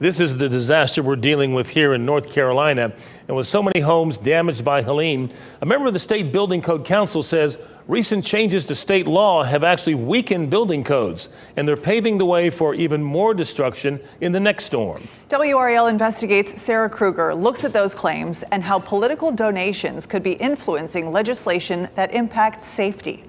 This is the disaster we're dealing with here in North Carolina. And with so many homes damaged by Helene, a member of the State Building Code Council says recent changes to state law have actually weakened building codes, and they're paving the way for even more destruction in the next storm. WRAL investigates. Sarah Kruger looks at those claims and how political donations could be influencing legislation that impacts safety.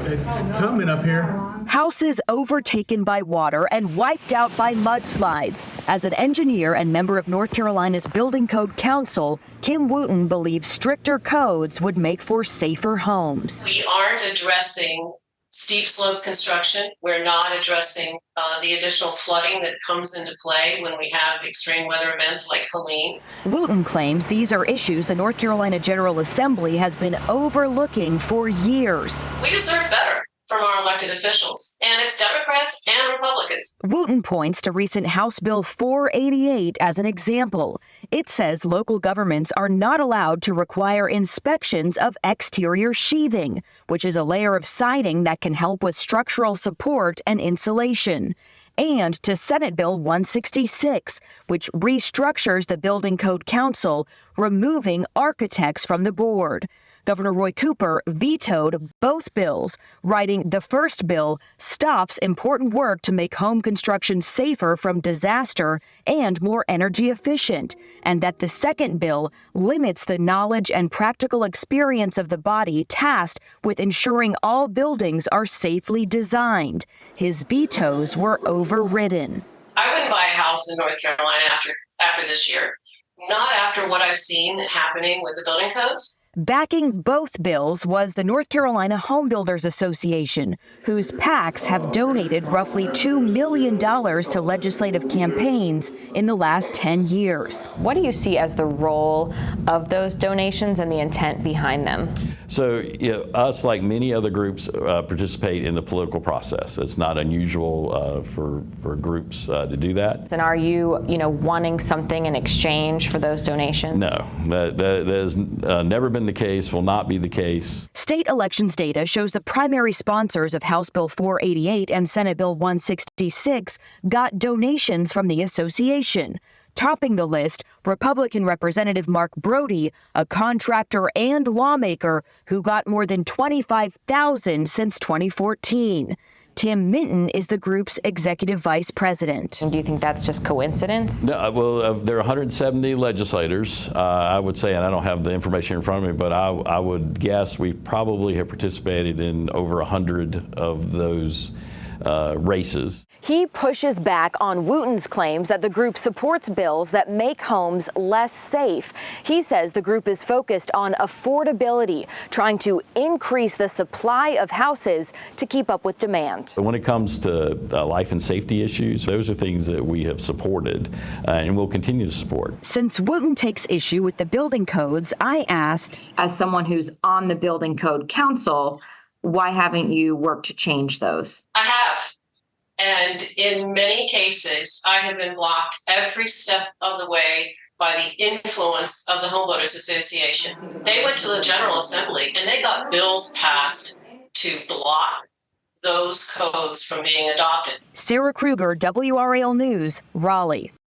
It's coming up here. Houses overtaken by water and wiped out by mudslides. As an engineer and member of North Carolina's Building Code Council, Kim Wooten believes stricter codes would make for safer homes. We aren't addressing steep slope construction. We're not addressing the additional flooding that comes into play when we have extreme weather events like Helene. Wooten claims these are issues the North Carolina General Assembly has been overlooking for years. We deserve better from our elected officials, and it's Democrats and Republicans. Wooten points to recent House Bill 488 as an example. It says local governments are not allowed to require inspections of exterior sheathing, which is a layer of siding that can help with structural support and insulation. And to Senate Bill 166, which restructures the Building Code Council, removing architects from the board. Governor Roy Cooper vetoed both bills, writing the first bill stops important work to make home construction safer from disaster and more energy efficient, and that the second bill limits the knowledge and practical experience of the body tasked with ensuring all buildings are safely designed. His vetoes were overridden. I wouldn't buy a house in North Carolina after this year, not after what I've seen happening with the building codes. Backing both bills was the North Carolina Home Builders Association, whose PACs have donated roughly $2 million to legislative campaigns in the last 10 years. What do you see as the role of those donations and the intent behind them? So, us, like many other groups, participate in the political process. It's not unusual for groups to do that. And are you, wanting something in exchange for those donations? No, that has never been the case, will not be the case. State elections data shows the primary sponsors of House Bill 488 and Senate Bill 166 got donations from the association. Topping the list, Republican Representative Mark Brody, a contractor and lawmaker who got more than $25,000 since 2014. Tim Minton is the group's executive vice president. Do you think that's just coincidence? No, well, there are 170 legislators, I would say, and I don't have the information in front of me, but I would guess we probably have participated in over 100 of those races. He pushes back on Wooten's claims that the group supports bills that make homes less safe. He says the group is focused on affordability, trying to increase the supply of houses to keep up with demand. When it comes to life and safety issues, those are things that we have supported and will continue to support. Since Wooten takes issue with the building codes, I asked, as someone who's on the Building Code Council, why haven't you worked to change those? I have. And in many cases, I have been blocked every step of the way by the influence of the Home Builders Association. They went to the General Assembly and they got bills passed to block those codes from being adopted. Sarah Kruger, WRAL News, Raleigh.